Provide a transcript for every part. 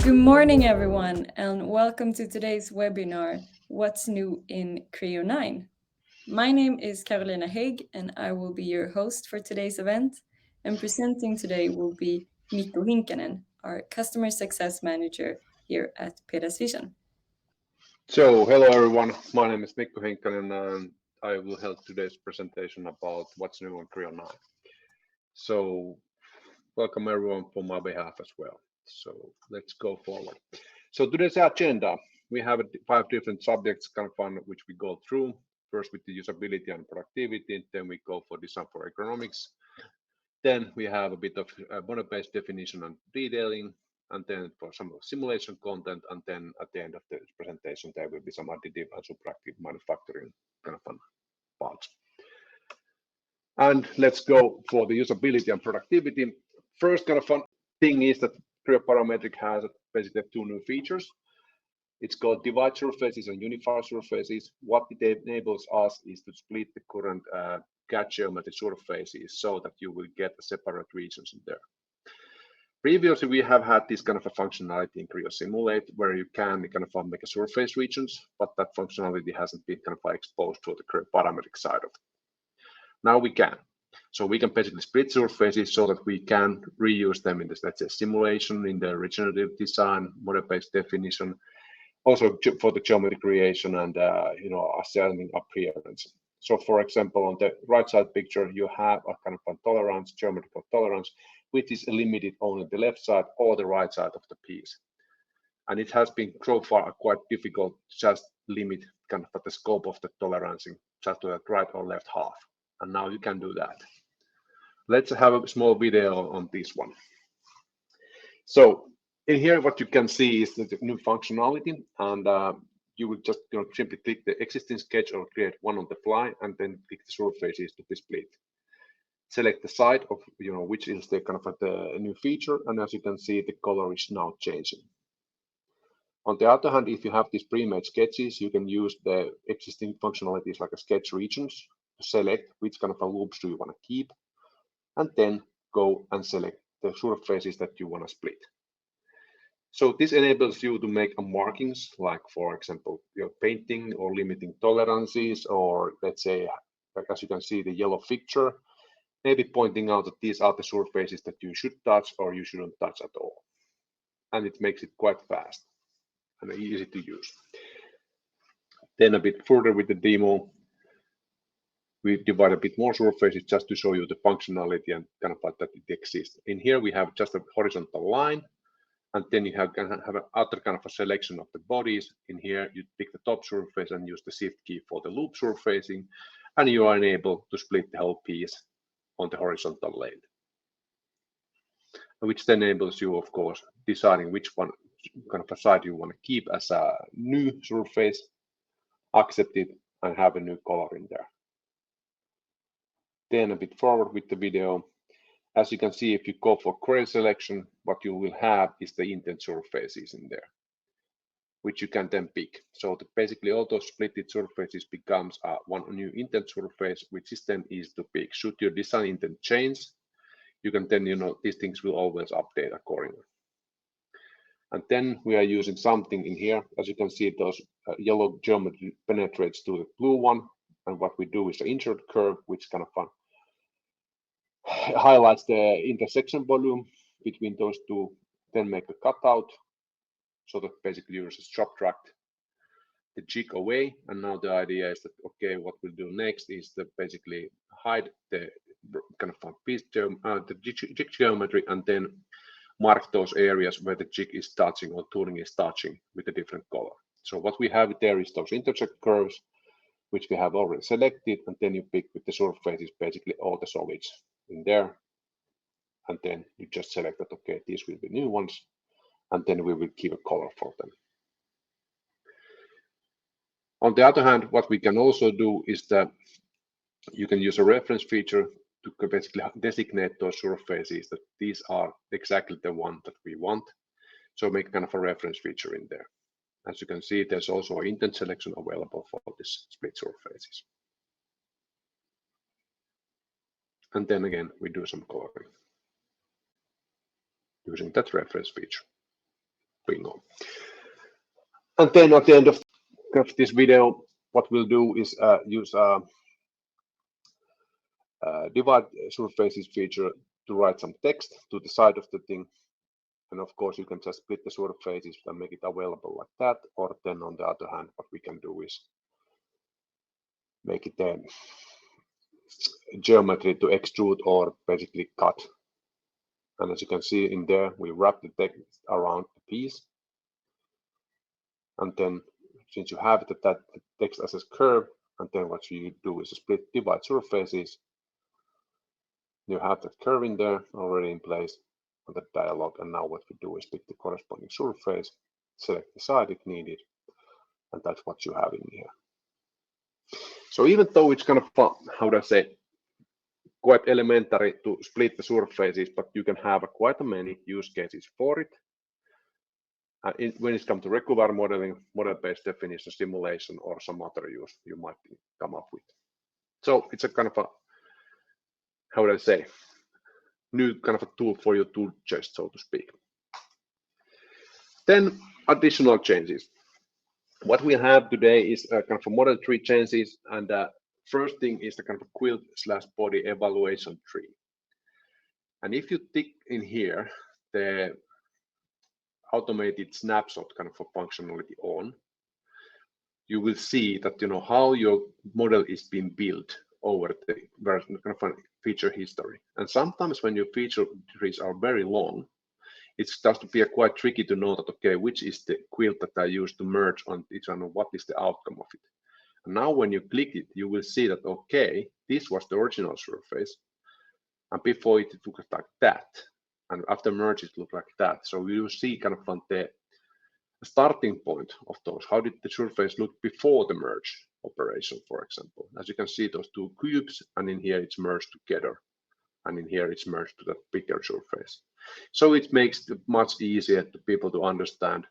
Good morning, everyone, and welcome to today's webinar, What's New in Creo 9? My name is Carolina Hägg, and I will be your host for today's event. And presenting today will be Mikko Hinkanen, our Customer Success Manager here at PTC Vision. So, hello everyone, my name is Mikko Hinkanen and I will help today's presentation about what's new on Creo 9. So, welcome everyone from my behalf as well. So, let's go forward. So, today's agenda, we have 5 different subjects which we go through. First with the usability and productivity, then we go for design for economics. Then we have a bit of model-based definition and detailing, and then for some simulation content, and then at the end of the presentation there will be some additive and subtractive manufacturing parts. And let's go for the usability and productivity. First fun thing is that Creo Parametric has basically 2 new features. It's called divide surfaces and unify surfaces. What it enables us is to split the current CAD geometry surfaces so that you will get separate regions in there. Previously, we have had this kind of a functionality in Creo Simulate where you can make a surface regions, but that functionality hasn't been exposed to the Creo Parametric side of it. Now we can. So we can basically split surfaces so that we can reuse them in this, let's say, simulation, in the regenerative design, model-based definition, also for the geometry creation and ascending appearance. So, for example, on the right side picture, you have a tolerance, geometrical tolerance, which is limited only the left side or the right side of the piece. And it has been so far quite difficult to just limit the scope of the tolerancing just to the right or left half. And now you can do that. Let's have a small video on this one. So in here, what you can see is the new functionality, and you will just simply click the existing sketch or create one on the fly, and then click the surfaces to be split. Select the side of which is the the new feature, and as you can see, the color is now changing. On the other hand, if you have these pre-made sketches, you can use the existing functionalities like a sketch regions to select which loops do you want to keep, and then go and select the surfaces that you want to split. So this enables you to make markings, like for example, painting or limiting tolerances, or let's say, as you can see, the yellow fixture, maybe pointing out that these are the surfaces that you should touch or you shouldn't touch at all. And it makes it quite fast and easy to use. Then a bit further with the demo, we divide a bit more surfaces just to show you the functionality and that it exists. In here, we have just a horizontal line, and then you have an other a selection of the bodies. In here, you pick the top surface and use the shift key for the loop surfacing, and you are able to split the whole piece on the horizontal lane, which then enables you, of course, deciding which one a side you want to keep as a new surface, accept it, and have a new color in there. Then a bit forward with the video. As you can see, if you go for query selection, what you will have is the intent surfaces in there, which you can then pick. So basically all those splitted surfaces becomes one new intent surface, which is then easy to pick. Should your design intent change, you can then, these things will always update accordingly. And then we are using something in here. As you can see, those yellow geometry penetrates to the blue one. And what we do is the insert curve, which highlights the intersection volume between those two, then make a cutout so that basically you just subtract the jig away. And now the idea is that, okay, what we'll do next is to basically hide the piece the jig geometry, and then mark those areas where the jig is touching or tooling is touching with a different color. So what we have there is those intersect curves, which we have already selected, and then you pick with the surfaces basically all the solids in there, and then you just select that, okay, these will be new ones, and then we will keep a color for them. On the other hand, what we can also do is that you can use a reference feature to basically designate those surfaces that these are exactly the one that we want. So make a reference feature in there. As you can see, there's also an intent selection available for this split surfaces. And then again, we do some coloring using that reference feature. Bingo. And then at the end of this video, what we'll do is use divide surfaces feature to write some text to the side of the thing. And of course, you can just split the surfaces and make it available like that. Or then on the other hand, what we can do is make it a geometry to extrude or basically cut. And as you can see in there, we wrap the text around the piece. And then since you have that text as a curve, and then what you do is split divide surfaces. You have that curve in there already in place on the dialog. And now what we do is pick the corresponding surface, select the side if needed, and that's what you have in here. So even though it's kind of, how do I say, quite elementary to split the surfaces, but you can have quite many use cases for it. When it comes to regular modeling, model-based definition, simulation, or some other use you might come up with. So it's a kind of a, how would I say, new kind of a tool for your tool chest, so to speak. Then additional changes. What we have today is kind of a model tree changes, and first thing is the kind of quilt/body evaluation tree. And if you tick in here the automated snapshot kind of a functionality on, you will see that how your model is being built over the kind of feature history. And sometimes when your feature trees are very long, it starts to be quite tricky to know that, okay, which is the quilt that I use to merge on each one, and what is the outcome of it. And now when you click it, you will see that, okay, this was the original surface, and before it looked like that, and after merge it looked like that. So you will see kind of from the starting point of those. How did the surface look before the merge operation, for example? As you can see, those two cubes, and in here it's merged together, and in here it's merged to that bigger surface. So it makes it much easier to people to understand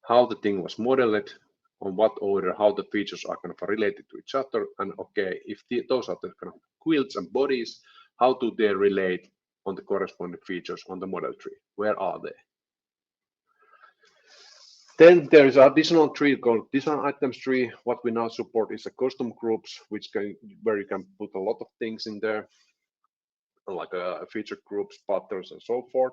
how the thing was modeled, on what order, how the features are kind of related to each other, and okay, if those are the kind of quilts and bodies, how do they relate on the corresponding features on the model tree? Where are they? Then there is an additional tree called design items tree. What we now support is a custom groups, where you can put a lot of things in there, like feature groups, patterns, and so forth.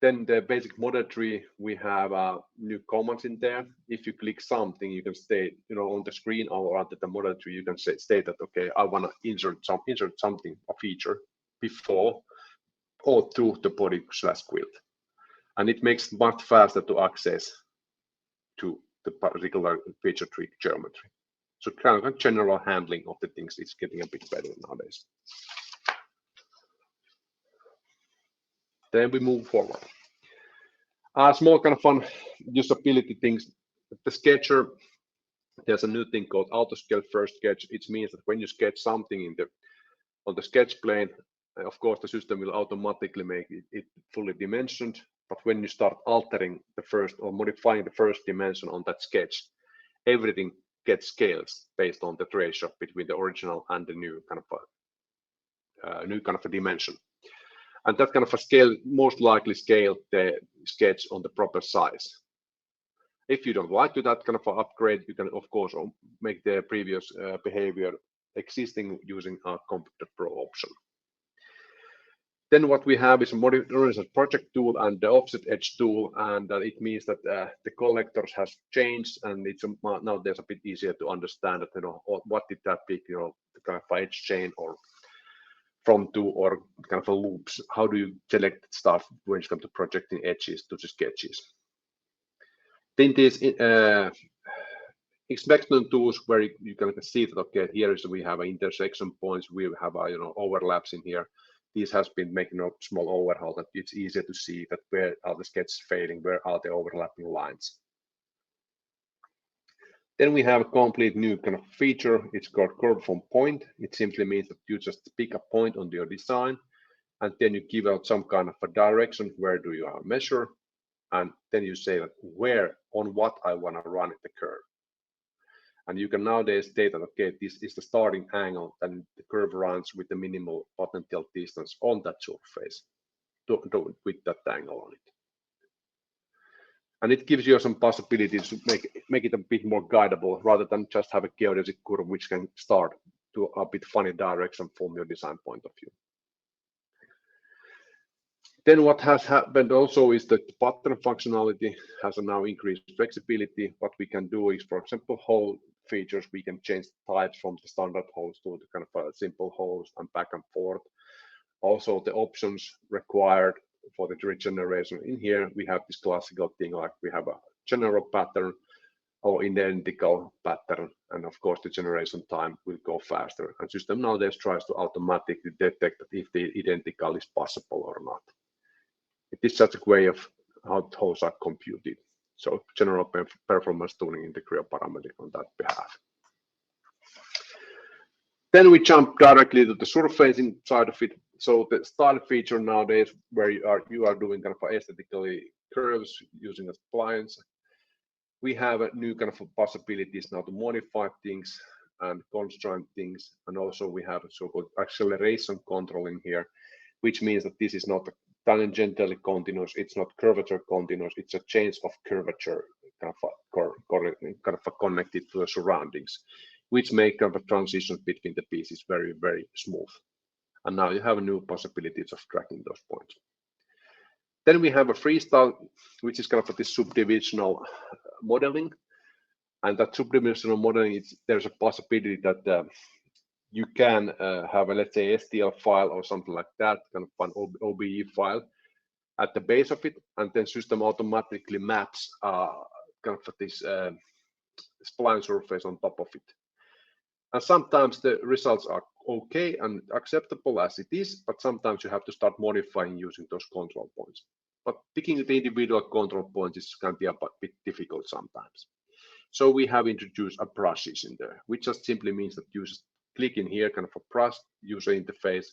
Then the basic model tree, we have new commands in there. If you click something, you can state, on the screen or under the model tree, you can state that, okay, I want to insert something, a feature, before or through the body/quilt. And it makes it much faster to access to the particular feature tree geometry. So kind of general handling of the things is getting a bit better nowadays. Then we move forward. Small kind of fun usability things. The sketcher, there's a new thing called auto scale first sketch. It means that when you sketch something on the sketch plane, of course the system will automatically make it fully dimensioned. But when you start altering the first or modifying the first dimension on that sketch, everything gets scaled based on the ratio between the original and the new kind of a dimension. And that kind of a scale most likely scale the sketch on the proper size. If you don't like to that kind of an upgrade, you can of course make the previous behavior existing using a Computer Pro option. Then what we have is a modernized project tool and the offset edge tool, and it means that the collectors has changed, and it's now there's a bit easier to understand that what did that big the kind of edge chain or from to or kind of a loops. How do you select stuff when it comes to projecting edges to the sketches? Then there's inspection tools where you can see that, okay, here is we have intersection points, we have overlaps in here. This has been making a small overhaul that it's easier to see that where are the sketches failing, where are the overlapping lines. Then we have a complete new kind of feature. It's called curve from point. It simply means that you just pick a point on your design, and then you give out some kind of a direction. Where do you measure? And then you say that where on what I want to run the curve. And you can nowadays state that, okay, this is the starting angle, and the curve runs with the minimal potential distance on that surface with that angle on it. And it gives you some possibilities to make it a bit more guidable rather than just have a geodesic curve which can start to a bit funny direction from your design point of view. Then what has happened also is that the pattern functionality has now increased flexibility. What we can do is, for example, hole features, we can change types from the standard holes to the kind of a simple holes and back and forth. Also, the options required for the regeneration in here, we have this classical thing like we have a general pattern or identical pattern, and of course the generation time will go faster. And system nowadays tries to automatically detect if the identical is possible or not. It is such a way of how holes are computed. So general performance tuning in the Creo Parametric on that behalf. Then we jump directly to the surfacing side of it. So the style feature nowadays, where you are doing kind of aesthetically curves using a splines, we have a new kind of possibilities now to modify things and constrain things, and also we have a so-called acceleration control in here, which means that this is not tangentially continuous, it's not curvature continuous, it's a change of curvature kind of connected to the surroundings, which make kind of transitions between the pieces very, very smooth. And now you have new possibilities of tracking those points. Then we have a freestyle, which is kind of this subdivisional modeling. And that subdivisional modeling, there's a possibility that you can have a, let's say, STL file or something like that, kind of an OBE file at the base of it, and then system automatically maps kind of this spline surface on top of it. And sometimes the results are okay and acceptable as it is, but sometimes you have to start modifying using those control points. But picking the individual control points can be a bit difficult sometimes. So we have introduced a brushes in there, which just simply means that you just click in here, kind of a brush user interface,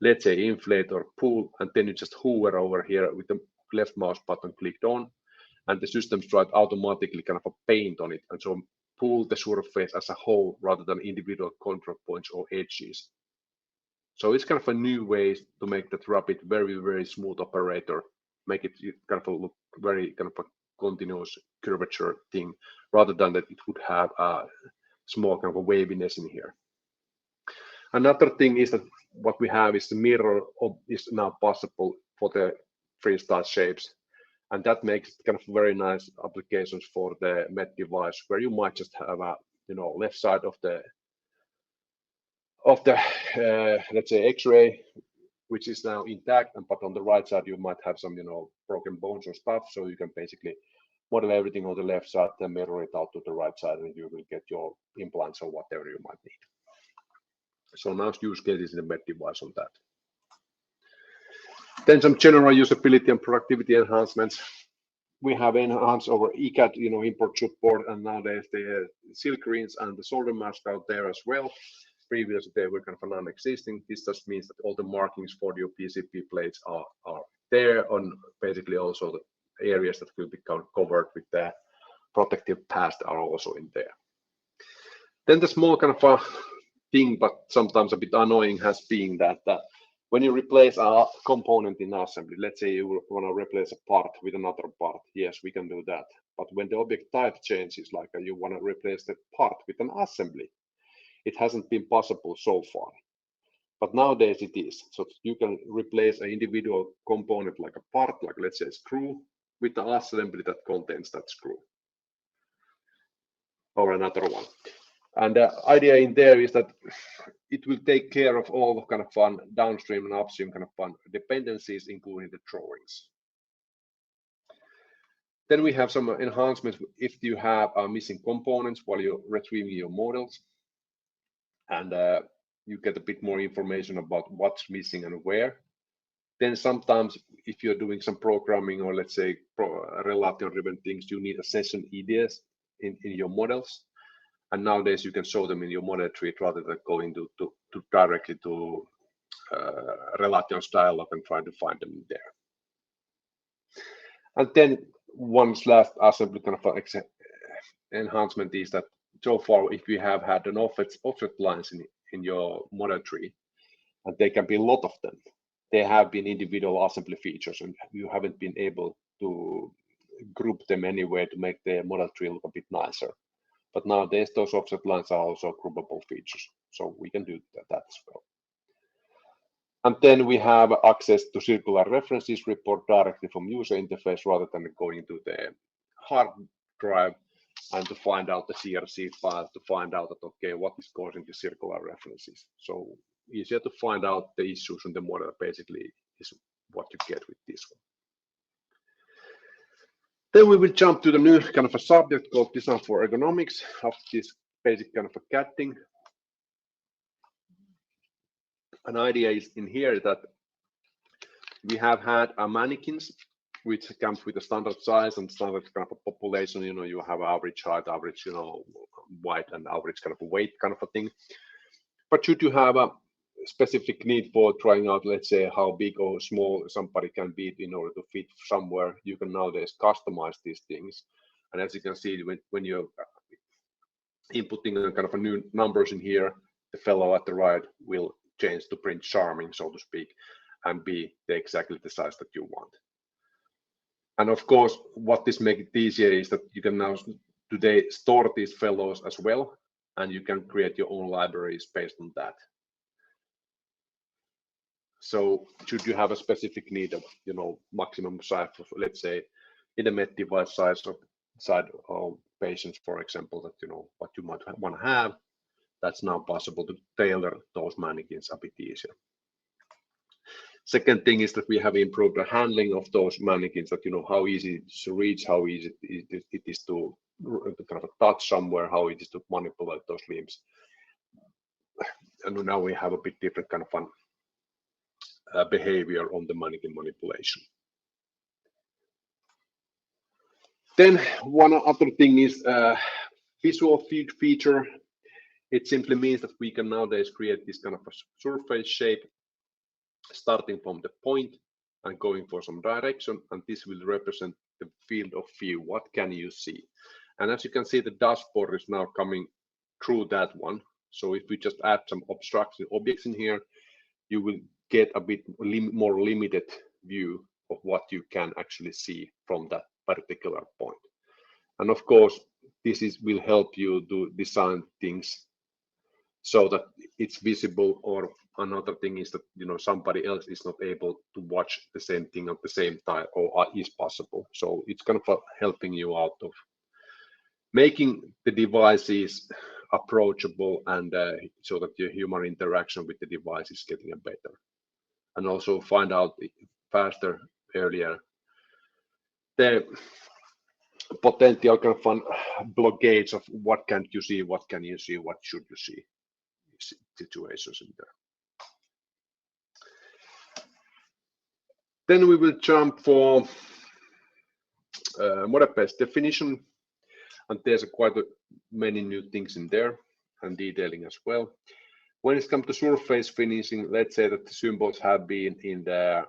let's say inflate or pull, and then you just hover over here with the left mouse button clicked on, and the system starts automatically kind of a paint on it, and so pull the surface as a whole rather than individual control points or edges. So it's kind of a new way to make that rapid, very, very smooth operator, make it kind of look very kind of a continuous curvature thing, rather than that it would have a small kind of a waviness in here. Another thing is that what we have is the mirror is now possible for the freestyle shapes. And that makes kind of very nice applications for the med device, where you might just have a left side of the let's say X-ray, which is now intact, but on the right side you might have some broken bones or stuff. So you can basically model everything on the left side, then mirror it out to the right side, and you will get your implants or whatever you might need. So now use cases in the med device on that. Then some general usability and productivity enhancements. We have enhanced our ECAD, import support, and nowadays the silk greens and the solder mask out there as well. Previously they were kind of non-existing. This just means that all the markings for your PCB plates are there on basically also the areas that will be covered with the protective pads are also in there. Then the small kind of a thing, but sometimes a bit annoying, has been that when you replace a component in assembly, let's say you want to replace a part with another part, yes, we can do that. But when the object type changes, like you want to replace the part with an assembly, it hasn't been possible so far. But nowadays it is. So you can replace an individual component like a part, like let's say a screw, with the assembly that contains that screw. Or another one. And the idea in there is that it will take care of all the kind of fun downstream and upstream kind of fun dependencies, including the drawings. Then we have some enhancements if you have missing components while you're retrieving your models, and you get a bit more information about what's missing and where. Then sometimes if you're doing some programming or let's say relation-driven things, you need a session IDs in your models. And nowadays you can show them in your MODELTREE rather than going to directly to relation dialog and trying to find them there. And then one last assembly kind of enhancement is that so far, if you have had an offset lines in your MODELTREE, and there can be a lot of them, they have been individual assembly features, and you haven't been able to group them anyway to make the model tree look a bit nicer. But nowadays, those offset lines are also groupable features, so we can do that as well. And then we have access to circular references report directly from user interface rather than going to the hard drive and to find out the CRC file to find out that, okay, what is causing the circular references. So easier to find out the issues in the model basically is what you get with this one. Then we will jump to the new kind of a subject called Design for Ergonomics of this basic kind of a catting. An idea is in here that we have had mannequins which comes with a standard size and standard kind of a population. You know, you have average height, average, you know, weight, and average kind of a weight kind of a thing. But should you have a specific need for trying out, let's say, how big or small somebody can be in order to fit somewhere, you can nowadays customize these things. And as you can see, when you're inputting kind of a new numbers in here, the fellow at the right will change to print charming, so to speak, and be exactly the size that you want. And of course, what this makes it easier is that you can now today store these fellows as well, and you can create your own libraries based on that. So should you have a specific need of, you know, maximum size of, let's say, intimate device size of patients, for example, that, you know, what you might want to have, that's now possible to tailor those mannequins a bit easier. Second thing is that we have improved the handling of those mannequins, that, you know, how easy it is to reach, how easy it is to kind of touch somewhere, how it is to manipulate those limbs. And now we have a bit different kind of fun behavior on the mannequin manipulation. Then one other thing is visual feature. It simply means that we can nowadays create this kind of a surface shape starting from the point and going for some direction, and this will represent the field of view. What can you see? And as you can see, the dashboard is now coming through that one. So if we just add some obstructing objects in here, you will get a bit more limited view of what you can actually see from that particular point. And of course, this will help you to design things so that it's visible, or another thing is that, you know, somebody else is not able to watch the same thing at the same time, or is possible. So it's kind of helping you out of making the devices approachable, and so that your human interaction with the device is getting better, and also find out faster, earlier, the potential kind of fun blockades of what can't you see, what can you see, what should you see situations in there. Then we will jump for model-based definition, and there's quite many new things in there and detailing as well. When it comes to surface finishing, let's say that the symbols have been in the,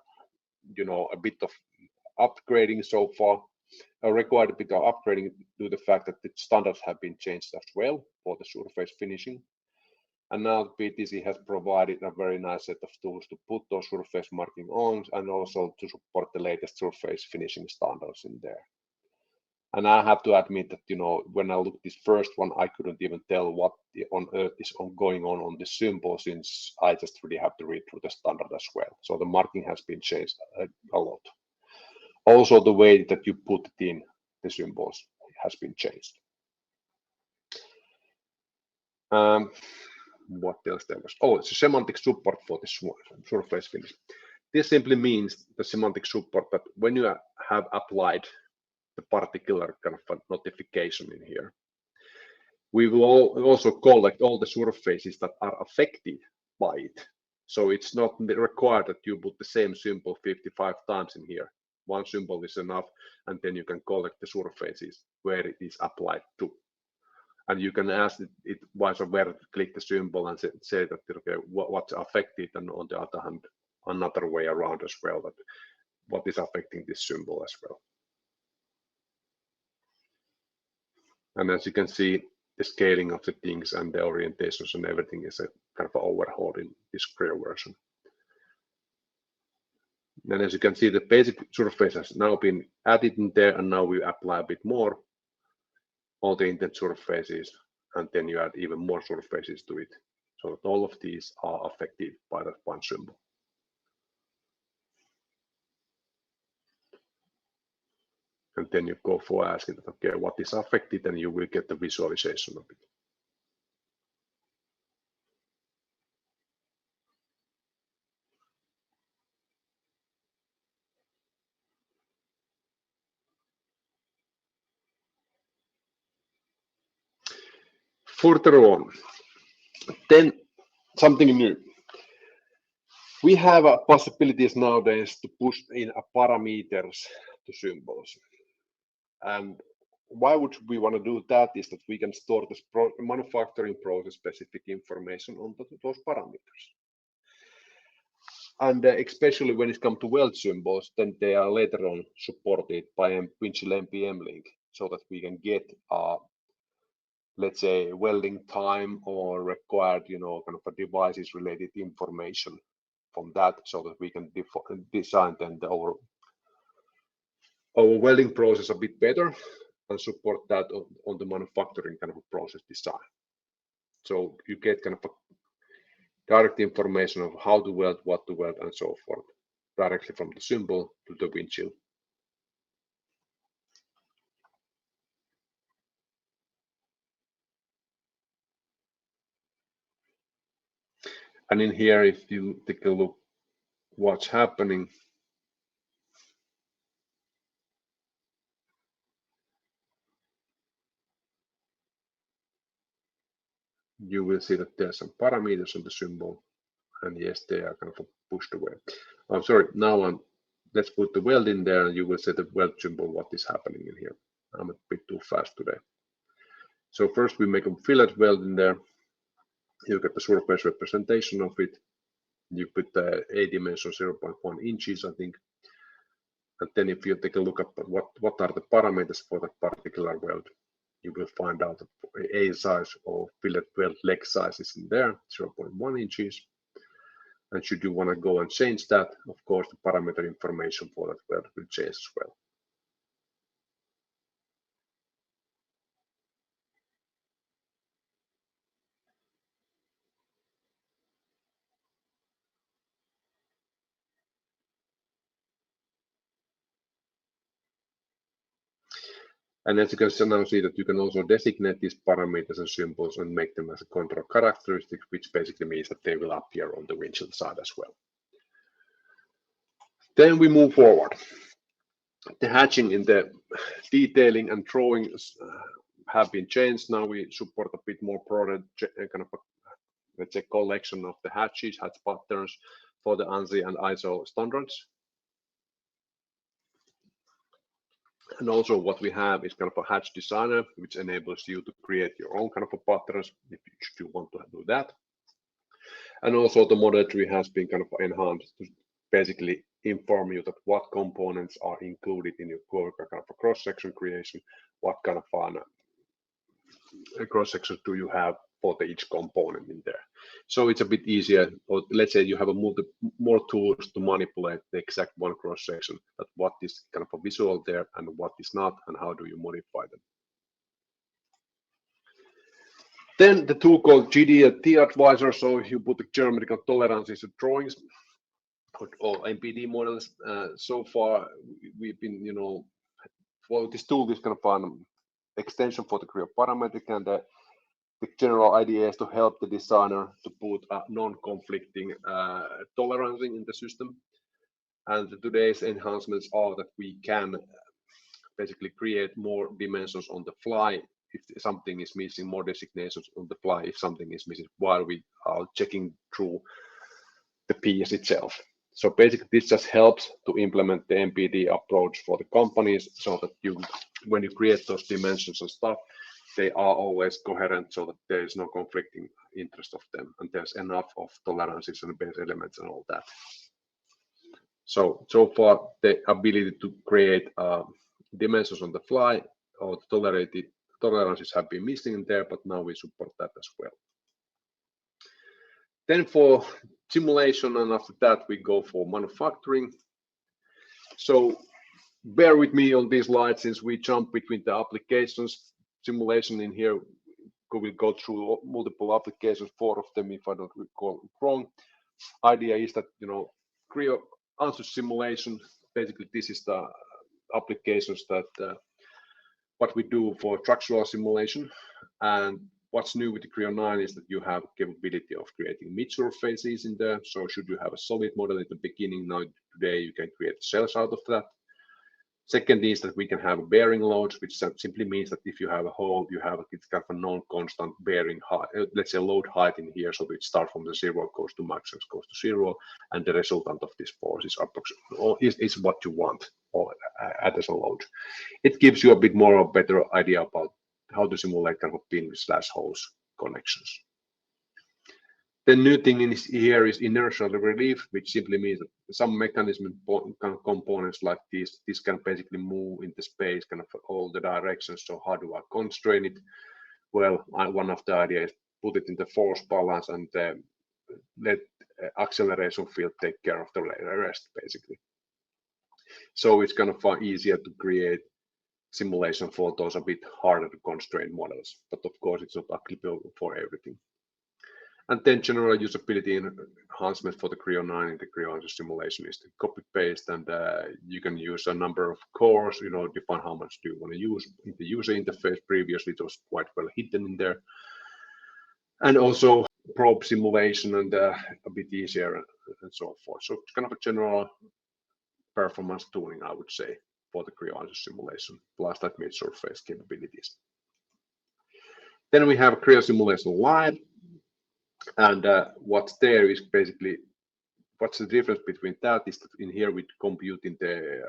you know, a bit of upgrading so far, required a bit of upgrading due to the fact that the standards have been changed as well for the surface finishing. And now PTC has provided a very nice set of tools to put those surface marking on, and also to support the latest surface finishing standards in there. And I have to admit that, you know, when I looked this first one, I couldn't even tell what on earth is going on the symbol, since I just really have to read through the standard as well. So the marking has been changed a lot. Also, the way that you put it in the symbols has been changed. What else there was? Oh, it's a semantic support for this surface finish. This simply means the semantic support that when you have applied the particular kind of a notification in here, we will also collect all the surfaces that are affected by it. So it's not required that you put the same symbol 55 times in here. One symbol is enough, and then you can collect the surfaces where it is applied to. And you can ask it where to click the symbol and say that, okay, what's affected, and on the other hand, another way around as well, that what is affecting this symbol as well. And as you can see, the scaling of the things and the orientations and everything is a kind of overhaul in this Creo version. And as you can see, the basic surface has now been added in there, and now we apply a bit more on the intent surfaces, and then you add even more surfaces to it. So that all of these are affected by that one symbol. And then you go for asking, okay, what is affected, and you will get the visualization of it. Further on, then something new. We have possibilities nowadays to push in parameters to symbols. And why would we want to do that is that we can store this manufacturing process specific information on those parameters. And especially when it comes to weld symbols, then they are later on supported by a Winchell npm link, so that we can get let's say welding time or required, kind of a devices related information from that, so that we can design then our welding process a bit better and support that on the manufacturing kind of a process design. So you get kind of a direct information of how to weld, what to weld, and so forth, directly from the symbol to the Winchell. And in here, if you take a look what's happening, you will see that there's some parameters on the symbol, and yes, they are kind of pushed away. I'm sorry, now let's put the weld in there, and you will see the weld symbol, what is happening in here. I'm a bit too fast today. So first we make a fillet weld in there. You get the surface representation of it. You put the A dimension 0.1 inches, I think. And then if you take a look at what are the parameters for that particular weld, you will find out that A size or fillet weld leg size is in there, 0.1 inches. And should you want to go and change that, of course, the parameter information for that weld will change as well. And as you can now see that you can also designate these parameters and symbols and make them as a control characteristics, which basically means that they will appear on the Winchell side as well. Then we move forward. The hatching in the detailing and drawings have been changed. Now we support a bit more broader kind of a, let's say, collection of the hatches, hatch patterns for the ANSYS and ISO standards. And also what we have is kind of a hatch designer, which enables you to create your own kind of a patterns if you want to do that. And also the MODELTREE has been kind of enhanced to basically inform you that what components are included in your core kind of a cross-section creation, what kind of cross-section do you have for each component in there. So it's a bit easier, or let's say you have more tools to manipulate the exact one cross-section, that what is kind of a visual there and what is not, and how do you modify them. Then the tool called GENERATIVE Advisor, so if you put the geometrical tolerances of drawings or MPD models, so far we've been, well, this tool is kind of an extension for the Creo Parametric, and the general idea is to help the designer to put a non-conflicting tolerancing in the system. And today's enhancements are that we can basically create more dimensions on the fly if something is missing, more designations on the fly if something is missing, while we are checking through the piece itself. So basically this just helps to implement the MPD approach for the companies, so that when you create those dimensions and stuff, they are always coherent, so that there is no conflicting interest of them, and there's enough of tolerances and base elements and all that. So far the ability to create dimensions on the fly or tolerances have been missing in there, but now we support that as well. Then for simulation, and after that we go for manufacturing. So bear with me on these slides since we jump between the applications. Simulation in here, we'll go through multiple applications, 4 of them if I don't recall wrong. Idea is that, Creo ANSYS simulation, basically this is the applications that what we do for structural simulation. And what's new with the Creo 9 is that you have capability of creating mid-surfaces in there. So should you have a solid model at the beginning, now today you can create cells out of that. Second is that we can have bearing loads, which simply means that if you have a hole, you have it's kind of a non-constant bearing height, let's say load height in here. So it starts from the 0, goes to max, goes to 0, and the resultant of this force is approximately is what you want or as a load. It gives you a bit more of a better idea about how to simulate kind of pin/holes connections. The new thing in here is inertial relief, which simply means that some mechanism kind of components like this can basically move in the space, kind of all the directions. So how do I constrain it? Well, one of the ideas is put it in the force balance and let acceleration field take care of the rest, basically. So it's kind of easier to create simulation for those a bit harder to constrain models, but of course it's not applicable for everything. And then general usability enhancement for the Creo 9 and the Creo ANSYS simulation is the copy paste, and you can use a number of cores, define how much do you want to use in the user interface. Previously it was quite well hidden in there. And also probe simulation and a bit easier and so forth. So it's kind of a general performance tuning, I would say, for the Creo ANSYS simulation, plus that mid-surface capabilities. Then we have Creo Simulation Live. And what's there is basically, what's the difference between that is that in here we compute in the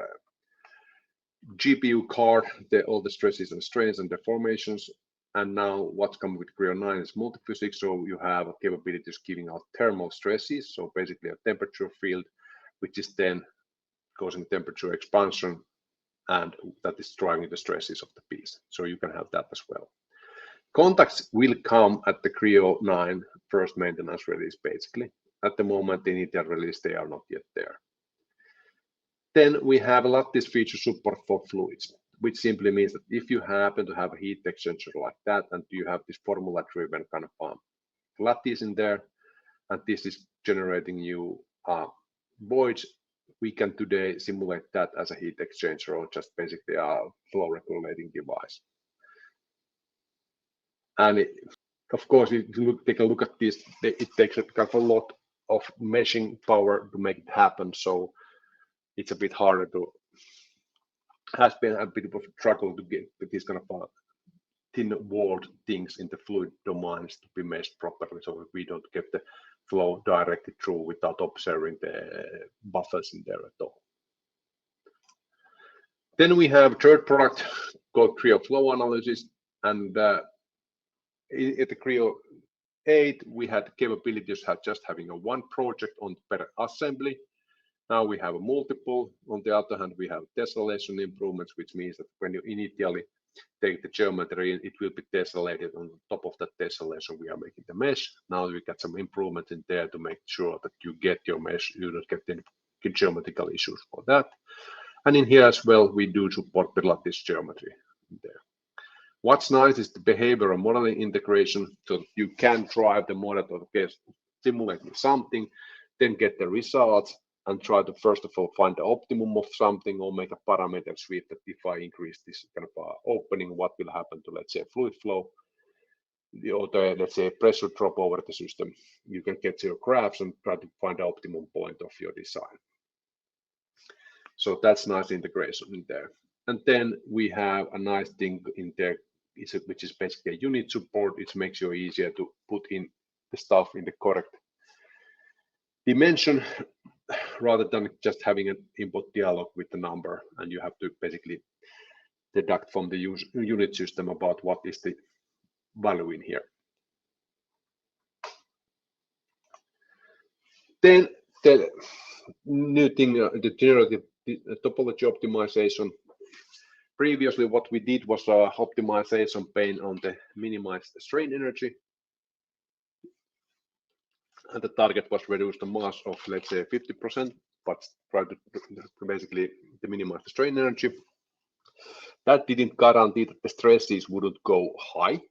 GPU card, all the stresses and strains and deformations. And now what's come with Creo 9 is multiphysics. So you have capabilities giving out thermal stresses. So basically a temperature field, which is then causing temperature expansion, and that is driving the stresses of the piece. So you can have that as well. Contacts will come at the Creo 9 first maintenance release, basically. At the moment, in initial release, they are not yet there. Then we have a lattice feature support for fluids, which simply means that if you happen to have a heat exchanger like that, and you have this formula-driven kind of lattice in there, and this is generating you voids, we can today simulate that as a heat exchanger or just basically a flow regulating device. And of course, if you take a look at this, it takes a kind of a lot of meshing power to make it happen. So it's a bit harder to, has been a bit of a struggle to get these kind of thin-walled things in the fluid domains to be meshed properly, so that we don't get the flow directly through without observing the buffers in there at all. Then we have a third product called Creo Flow Analysis, and at the Creo 8, we had capabilities of just having a one project on per assembly. Now we have a multiple. On the other hand, we have tessellation improvements, which means that when you initially take the geometry, it will be tessellated. On top of that tessellation, we are making the mesh. Now we got some improvement in there to make sure that you get your mesh, you don't get any geometrical issues for that. And in here as well, we do support the lattice geometry in there. What's nice is the behavioral modeling integration, so that you can drive the model to simulate something, then get the results, and try to first of all find the optimum of something or make a parameter sweep that if I increase this kind of opening, what will happen to, let's say, fluid flow, or the, let's say, pressure drop over the system. You can get your graphs and try to find the optimum point of your design. So that's nice integration in there. And then we have a nice thing in there, which is basically a unit support. It makes it easier to put in the stuff in the correct dimension, rather than just having an input dialog with the number, and you have to basically deduct from the unit system about what is the value in here. Then the new thing, the generative topology optimization. Previously, what we did was a optimization pane on the minimized strain energy. And the target was reduce the mass of, let's say, 50%, but try to basically to minimize the strain energy. That didn't guarantee that the stresses wouldn't go high,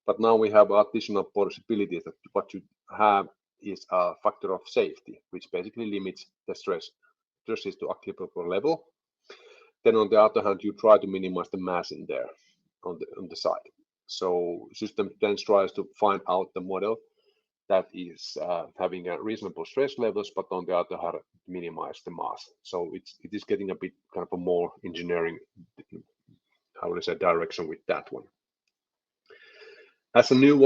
but now we have additional possibilities that what you have is a factor of safety, which basically limits the stresses to acceptable level. Then on the other hand, you try to minimize the mass in there on the side. So system then tries to find out the model that is having a reasonable stress levels, but on the other hand, minimize the mass. So it is getting a bit kind of a more engineering, how would I say, direction with that one. As a new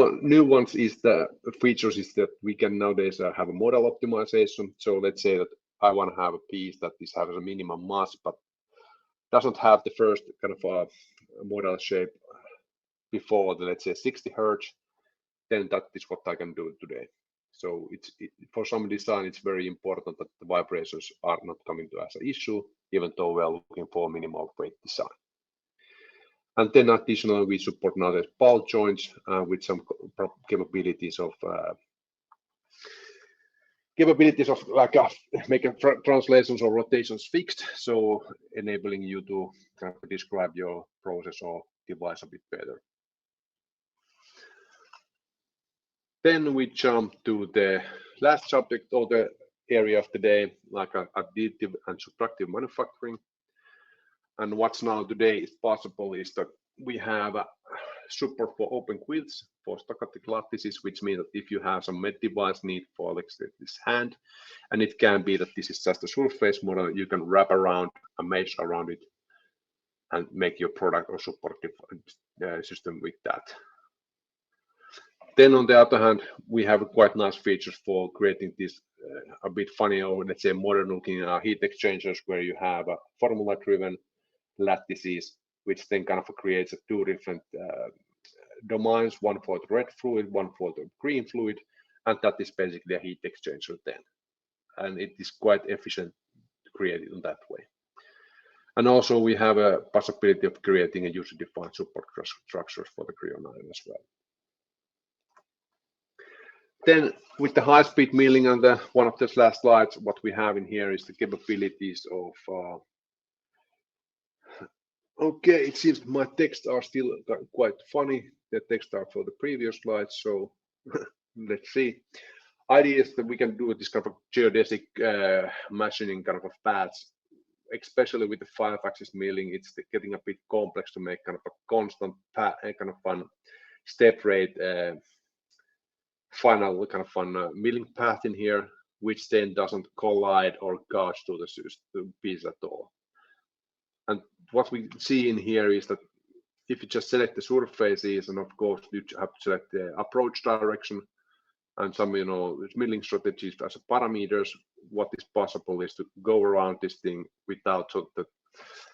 ones is the features is that we can nowadays have a model optimization. So let's say that I want to have a piece that is has a minimum mass, but doesn't have the first kind of model shape before the, let's say, 60 Hertz, then that is what I can do today. So for some design, it's very important that the vibrations are not coming to as an issue, even though we are looking for minimal weight design. And then additionally, we support now the ball joints with some capabilities of like making translations or rotations fixed, so enabling you to kind of describe your process or device a bit better. Then we jump to the last subject or the area of the day, like additive and subtractive manufacturing. And what's now today is possible is that we have support for open quilts for stochastic lattices, which means that if you have some med device need for, let's say, this hand, and it can be that this is just a surface model, you can wrap around a mesh around it and make your product or supportive system with that. Then on the other hand, we have quite nice features for creating this a bit funny or let's say modern looking heat exchangers where you have a formula driven lattices, which then kind of creates two different domains, one for the red fluid, one for the green fluid, and that is basically a heat exchanger then. And it is quite efficient to create it in that way. And also we have a possibility of creating a user-defined support structures for the Creo 9 as well. Then with the high-speed milling and one of the last slides, what we have in here is the capabilities of okay, it seems my texts are still quite funny. The text are for the previous slides, so let's see. Idea is that we can do this kind of geodesic machining kind of paths, especially with the 5-axis milling. It's getting a bit complex to make kind of a constant kind of fun step rate final kind of fun milling path in here, which then doesn't collide or gouge to the piece at all. And what we see in here is that if you just select the surfaces, and of course you have to select the approach direction and some, milling strategies as a parameters, what is possible is to go around this thing without so that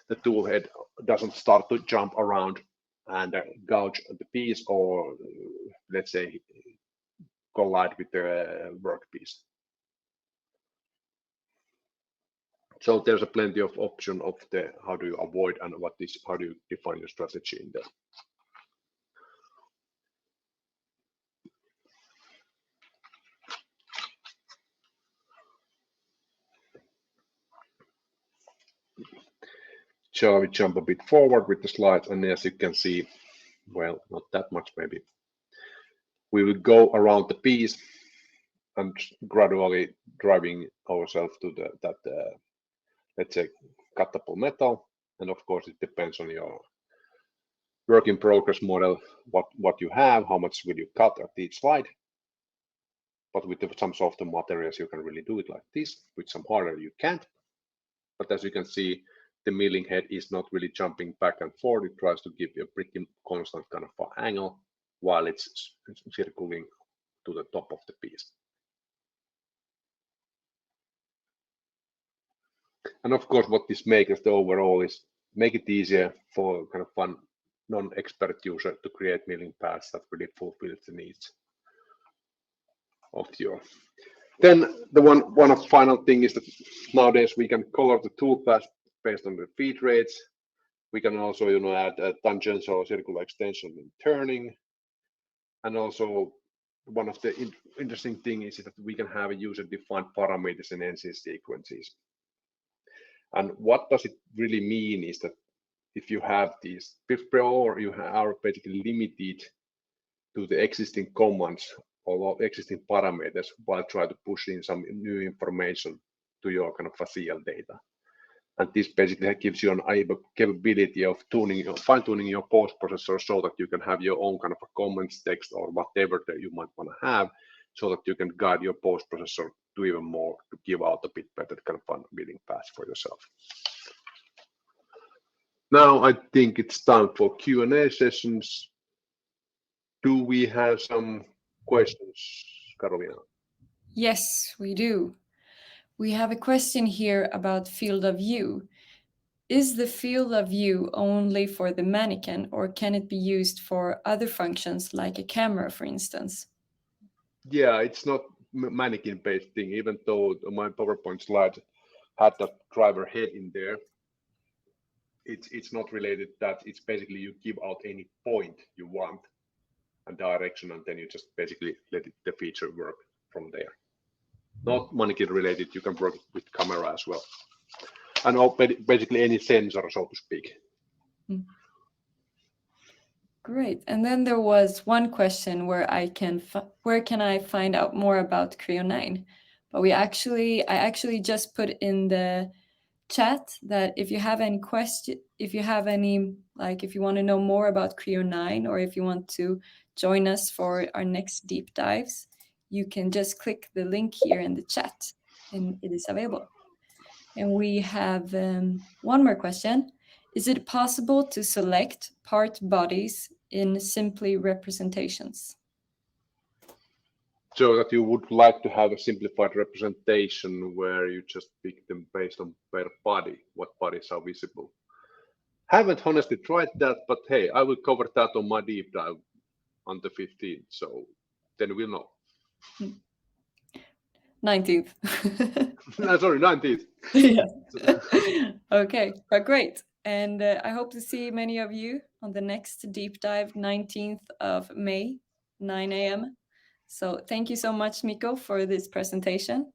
the tool head doesn't start to jump around and gouge the piece or let's say collide with the workpiece. So there's a plenty of option of the how do you avoid and how do you define your strategy in there. Shall we jump a bit forward with the slides? And as you can see, well, not that much maybe. We will go around the piece and gradually driving ourselves to that let's say cuttable metal. And of course, it depends on your work in progress model, what you have, how much will you cut at each slide. But with some softer materials, you can really do it like this. With some harder, you can't. But as you can see, the milling head is not really jumping back and forth. It tries to give you a pretty constant kind of angle while it's circling to the top of the piece. And of course, what this makes the overall is make it easier for kind of fun non-expert user to create milling paths that really fulfills the needs of your. Then the one of the final thing is that nowadays we can color the tool path based on the feed rates. We can also add tangential or circular extension in turning, and also one of the interesting things is that we can have a user-defined parameters in ANSYS sequences. And what does it really mean is that if you have these, or you are basically limited to the existing commands or existing parameters while trying to push in some new information to your kind of facile data. And this basically gives you an capability of fine-tuning your post-processor so that you can have your own kind of a comments text or whatever that you might want to have, so that you can guide your post-processor to even more, to give out a bit better kind of fun building paths for yourself. Now I think it's time for Q&A sessions. Do we have some questions, Carolina? Yes, we do. We have a question here about field of view. Is the field of view only for the mannequin, or can it be used for other functions like a camera, for instance? Yeah, it's not mannequin-based thing, even though my PowerPoint slide had that driver head in there. It's not related to that. It's basically you give out any point you want and direction, and then you just basically let the feature work from there. Not mannequin related, you can work with camera as well. And basically any sensor, so to speak. Great. And then there was one question where where can I find out more about Creo 9? But I actually just put in the chat that if you have any question, if you want to know more about Creo 9, or if you want to join us for our next deep dives, you can just click the link here in the chat and it is available. And we have one more question. Is it possible to select part bodies in simply representations? So that you would like to have a simplified representation where you just pick them based on per body, what bodies are visible. Haven't honestly tried that, but hey, I will cover that on my deep dive on the 15th, so then we'll know. 19th. Sorry, 19th. Yeah. Okay, but great. And I hope to see many of you on the next deep dive, 19th of May, 9 a.m. So thank you so much, Mikko, for this presentation.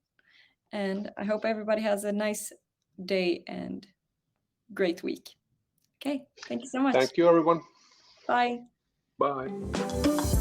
And I hope everybody has a nice day and great week. Okay, thank you so much. Thank you, everyone. Bye. Bye.